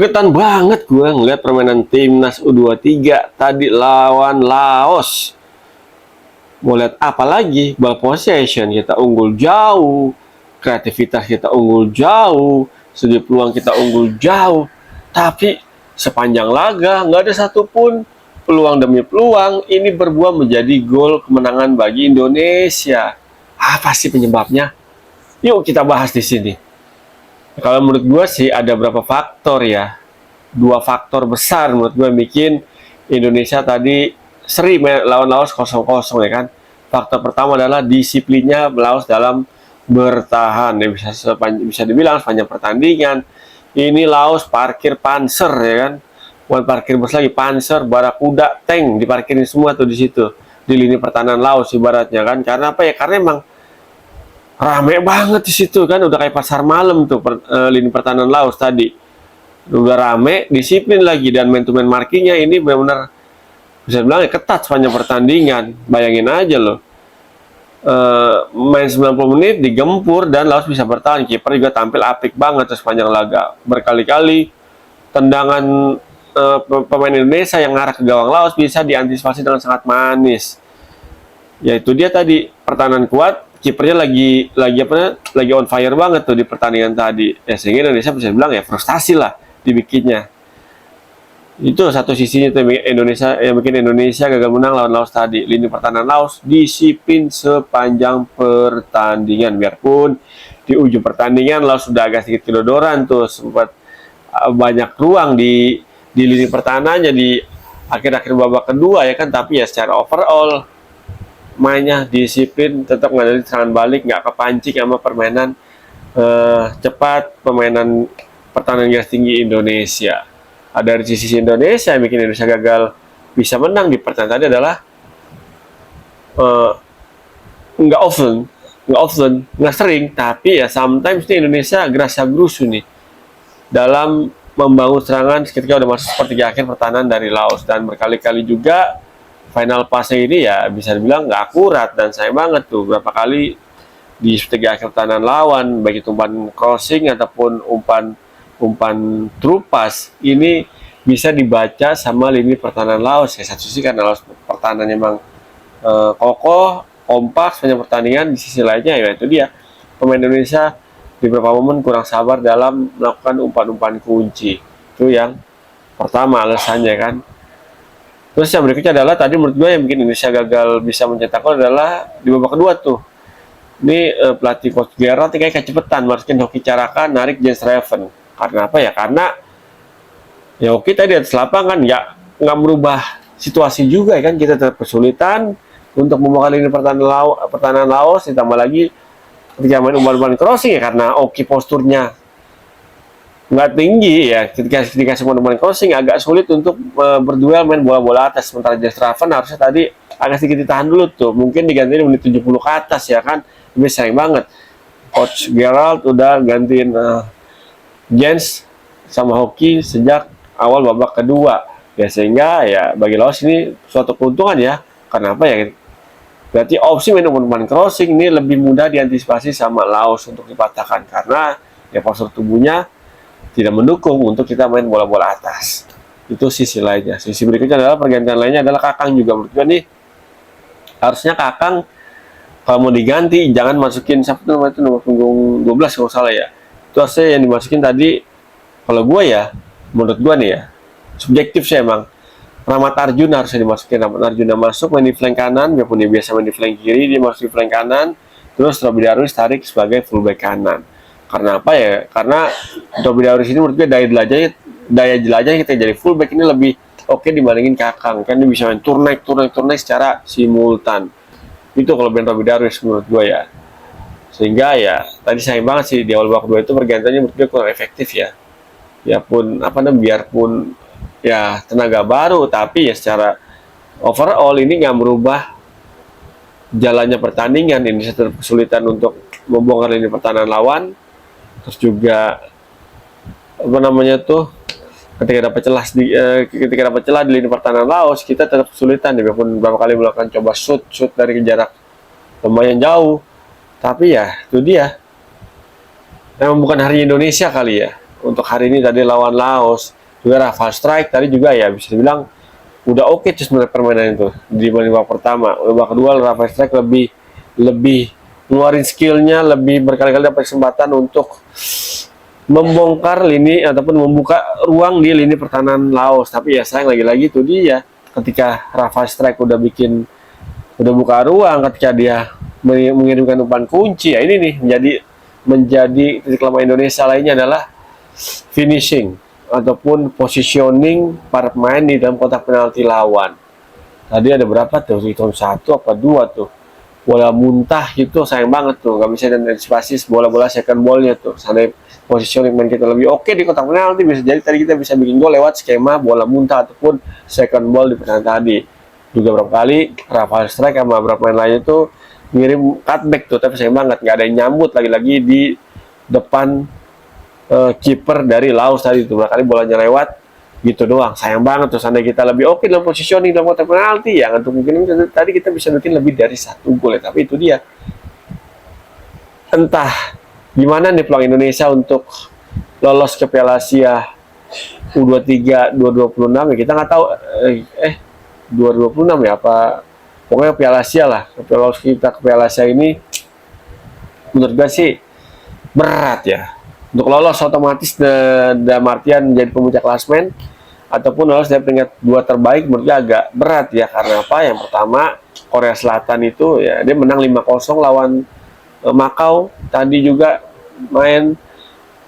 Gregetan banget gue ngeliat permainan timnas U23 tadi lawan Laos. Mau lihat apa lagi? Ball possession kita unggul jauh, kreativitas kita unggul jauh, segi peluang kita unggul jauh. Tapi sepanjang laga nggak ada satupun peluang demi peluang ini berbuah menjadi gol kemenangan bagi Indonesia. Apa sih penyebabnya? Yuk kita bahas di sini. Kalau menurut gue sih ada beberapa faktor ya. Dua faktor besar menurut gue bikin Indonesia tadi seri lawan Laos 0-0 ya kan. Faktor pertama adalah disiplinnya Laos dalam bertahan. Ya, bisa dibilang sepanjang pertandingan ini Laos parkir panser ya kan. Bukan parkir bus lagi, panser, barakuda, tank diparkirin semua tuh di situ di lini pertahanan Laos ibaratnya kan. Karena apa ya? Karena emang rame banget di situ kan, udah kayak pasar malam tuh lini pertahanan Laos tadi. Udah rame, disiplin lagi dan man to man markingnya ini benar-benar bisa bilang ya ketat sepanjang pertandingan. Bayangin aja loh. Main 90 menit digempur dan Laos bisa bertahan. Kiper juga tampil apik banget sepanjang laga. Berkali-kali tendangan pemain Indonesia yang ngarah ke gawang Laos bisa diantisipasi dengan sangat manis. Yaitu dia tadi pertahanan kuat, kipernya lagi on fire banget tuh di pertandingan tadi. Ya sehingga Indonesia bisa bilang ya frustasi lah dibikinnya. Itu satu sisinya tuh yang bikin Indonesia gagal menang lawan Laos tadi. Lini pertahanan Laos disiplin sepanjang pertandingan, biarpun di ujung pertandingan Laos sudah agak sedikit kedodoran tuh, sempat banyak ruang di lini pertahanannya di akhir-akhir babak kedua ya kan. Tapi ya secara overall mainnya disiplin, tetap nggak serangan balik, nggak kepancing sama permainan cepat, permainan pertahanan garis tinggi Indonesia. Dari sisi Indonesia yang bikin Indonesia gagal bisa menang di pertandingan tadi adalah nggak sering, tapi ya sometimes nih Indonesia gerasa gerusu nih dalam membangun serangan ketika udah masuk sepertiga akhir pertahanan dari Laos. Dan berkali-kali juga final pass ini ya bisa dibilang nggak akurat dan sayang banget tuh berapa kali di sepertiga akhir pertahanan lawan, baik itu umpan crossing ataupun umpan true pass ini bisa dibaca sama lini pertahanan Laos. Ya satu sisi karena Laos pertahanannya memang kokoh, kompak sepanjang pertandingan. Di sisi lainnya ya itu dia pemain Indonesia di beberapa momen kurang sabar dalam melakukan umpan-umpan kunci. Itu yang pertama alasannya kan. Terus yang berikutnya adalah tadi menurut gue yang bikin Indonesia gagal bisa mencetak gol adalah di babak kedua tuh. Ini pelatih Coach Gerald kayak kecepatan masukin Hoki Caraka, narik Jens Reven. Karena apa ya? Karena ya oke tadi atas lapangan nggak merubah situasi juga ya kan, kita tetap kesulitan untuk membuka lini pertahanan Laos, ditambah lagi ketika main umpan crossing ya karena oke posturnya nggak tinggi ya, ketika semua umpan crossing agak sulit untuk berduel main bola-bola atas. Sementara Jens Reven harusnya tadi agak sedikit ditahan dulu tuh, mungkin digantiin menit 70 ke atas ya kan, lebih sering banget Coach Gerald udah gantiin Jens sama Hoki sejak awal babak kedua ya, sehingga ya bagi Laos ini suatu keuntungan ya. Kenapa ya? Berarti opsi main umpan crossing ini lebih mudah diantisipasi sama Laos untuk dipatahkan karena ya postur tubuhnya tidak mendukung untuk kita main bola-bola atas. Itu sisi lainnya. Sisi berikutnya adalah pergantian lainnya adalah Kakang juga menurut gue nih, harusnya Kakang kalau mau diganti jangan masukin siapa tuh namanya, itu nomor punggung 12 kalau salah ya. Itu harusnya yang dimasukin tadi, kalau gue ya, menurut gue nih ya, subjektif sih emang, Rahmat Arjuna harusnya dimasukin. Rahmat Arjuna masuk main di flank kanan, biarpun dia biasa main di flank kiri, dia masuk di flank kanan, terus Robby Darwis tarik sebagai fullback kanan. Karena apa ya? Karena Robby Darwis ini menurut gue daya jelajah kita jadi fullback ini lebih oke dibandingin Kakang, kan dia bisa main turnaik secara simultan. Itu kalau Ben Robby Darwis menurut gue ya. Sehingga ya tadi sayang banget sih di awal babak kedua itu pergantiannya menurut gue kurang efektif ya. Biarpun ya tenaga baru, tapi ya secara overall ini nggak merubah jalannya pertandingan. Ini tetap kesulitan untuk membongkar lini pertahanan lawan. Terus juga ketika dapat celah di lini pertahanan Laos, kita tetap kesulitan ya, biarpun beberapa kali melakukan coba shoot dari jarak lumayan jauh. Tapi ya itu dia, memang bukan hari Indonesia kali ya. untuk hari ini tadi lawan Laos juga Rafa Strike tadi juga ya bisa dibilang udah oke sebenarnya permainan itu di babak pertama. Babak kedua Rafa Strike lebih lebih ngeluarin skillnya, lebih berkali-kali dapat kesempatan untuk membongkar lini ataupun membuka ruang di lini pertahanan Laos. Tapi ya sayang lagi-lagi itu dia ketika Rafa Strike udah buka ruang, ketika dia mengirimkan umpan kunci ya ini nih menjadi titik lemah Indonesia lainnya adalah finishing ataupun positioning para pemain di dalam kotak penalti lawan. Tadi ada berapa tuh? Hitung satu apa dua tuh? Bola muntah gitu sayang banget tuh, nggak bisa antisipasi bola-bola second ballnya tuh. Sampai positioning main kita lebih oke di kotak penalti, bisa jadi tadi kita bisa bikin gol lewat skema bola muntah ataupun second ball di pertandingan tadi. Juga berapa kali Rafael Strike sama beberapa pemain lainnya tuh ngirim cutback tuh, tapi sayang banget nggak ada yang nyambut lagi-lagi di depan kiper dari Laos tadi tuh. Berapa kali bolanya lewat gitu doang, sayang banget tuh. Seandainya kita lebih oke dalam positioning dalam kotak penalti ya untuk mungkin tadi kita bisa bikin lebih dari 1 gol ya. Tapi itu dia, entah gimana nih peluang Indonesia untuk lolos ke Piala Asia U23 2026 ya, kita nggak tahu 2026 ya apa, pokoknya Piala Asia lah. Lolos kita ke Piala Asia ini menurut gue sih berat ya. Untuk lolos otomatis dalam artian menjadi pemuncak klasmen ataupun lolos dari peringkat 2 terbaik menurut gue agak berat ya. Karena apa? Yang pertama, Korea Selatan itu ya dia menang 5-0 lawan Makau tadi juga main.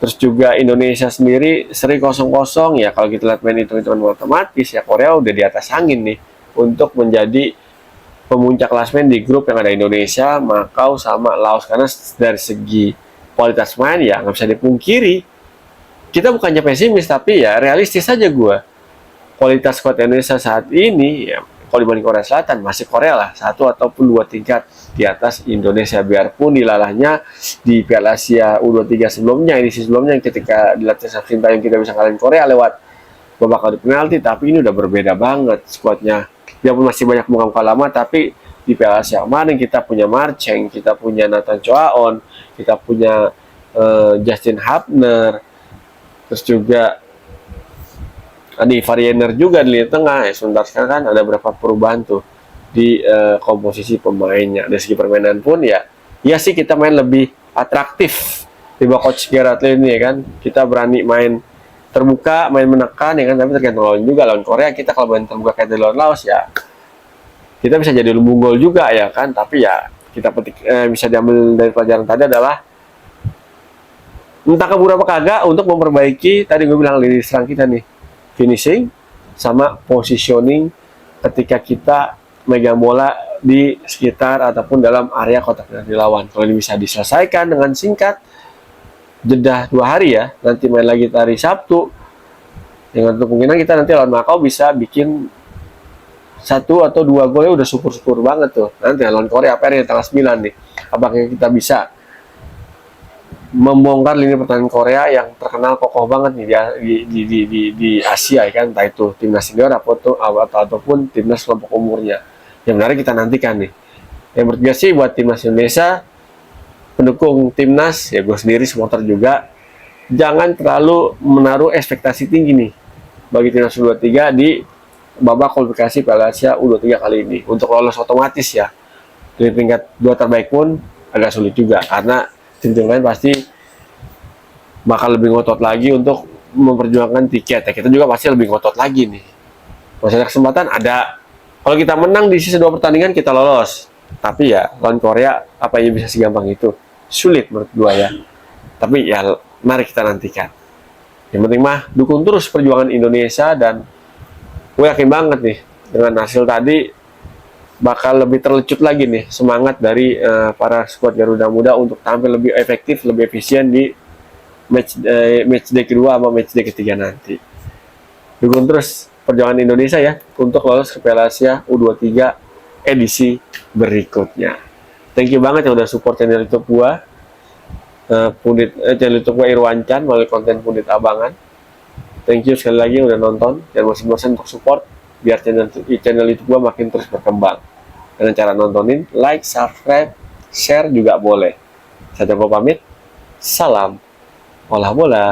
Terus juga Indonesia sendiri seri 0-0 ya. Kalau kita lihat main hitung-hitungan otomatis ya Korea udah di atas angin nih untuk menjadi pemuncak klasmen di grup yang ada Indonesia, Makau sama Laos. Karena dari segi kualitas main ya nggak bisa dipungkiri, kita bukannya pesimis tapi ya realistis saja gue. Kualitas squad Indonesia saat ini ya kalau dibanding Korea Selatan masih Korea lah 1 ataupun 2 tingkat di atas Indonesia, biarpun dilalahnya di Piala Asia U23 sebelumnya, edisi sebelumnya ketika dilatih Sintayong kita bisa kalahin Korea lewat babak adu penalti. Tapi ini udah berbeda banget squadnya, dia pun masih banyak muka-muka lama. Tapi di Piala Asia kemarin kita punya Marcheng, kita punya Nathan Choaon, kita punya Justin Hapner, terus juga ada Variener juga di lini tengah. Sebentar sekarang kan ada beberapa perubahan tuh di komposisi pemainnya. Dari segi permainan pun ya sih kita main lebih atraktif di bawah coach Gerard Lin ya kan. Kita berani main terbuka, main menekan ya kan. Tapi tergantung lawan juga, lawan Korea kita kalau main terbuka kayak di lawan Laos ya kita bisa jadi lumbung gol juga ya kan. Tapi ya kita bisa diambil dari pelajaran tadi adalah entah kabur apa kagak untuk memperbaiki tadi gue bilang lini serang kita nih, finishing sama positioning ketika kita megang bola di sekitar ataupun dalam area kotak penalti lawan. Kalau ini bisa diselesaikan dengan singkat, jeda 2 hari ya, nanti main lagi hari Sabtu, dengan kemungkinan kita nanti lawan Makau bisa bikin 1 atau 2 golnya udah syukur-syukur banget tuh. Nanti lawan Korea apa ya tanggal 9 nih, apakah kita bisa membongkar lini pertahanan Korea yang terkenal kokoh banget nih di Asia ya kan, entah itu timnas senior ataupun timnas kelompok umurnya. Yang menarik kita nantikan nih. Yang menurut gue sih buat timnas Indonesia, pendukung timnas ya gue sendiri supporter juga, jangan terlalu menaruh ekspektasi tinggi nih bagi timnas U23 di babak kualifikasi Piala Asia U23 kali ini. Untuk lolos otomatis ya dari peringkat 2 terbaik pun agak sulit juga, karena tim-tim lain pasti bakal lebih ngotot lagi untuk memperjuangkan tiket ya. Kita juga pasti lebih ngotot lagi nih. Masih ada kesempatan ada. Kalau kita menang di sisa 2 pertandingan kita lolos. Tapi ya lawan Korea apa yang bisa segampang itu? Sulit menurut gua ya. Tapi ya mari kita nantikan. Yang penting mah dukung terus perjuangan Indonesia, dan gue yakin banget nih dengan hasil tadi bakal lebih terlecut lagi nih semangat dari para skuad Garuda Muda untuk tampil lebih efektif, lebih efisien di match day kedua sama match day ketiga nanti. Dukung terus perjuangan Indonesia ya untuk lolos ke Piala Asia U23 edisi berikutnya. Thank you banget yang udah support channel YouTube gua, channel YouTube gua Irwan Chan melalui konten Pundit Abangan. Thank you sekali lagi udah nonton, dan bosan-bosan untuk support biar channel YouTube gua makin terus berkembang. Dengan cara nontonin, like, subscribe, share juga boleh. Saya coba pamit. Salam olah bola.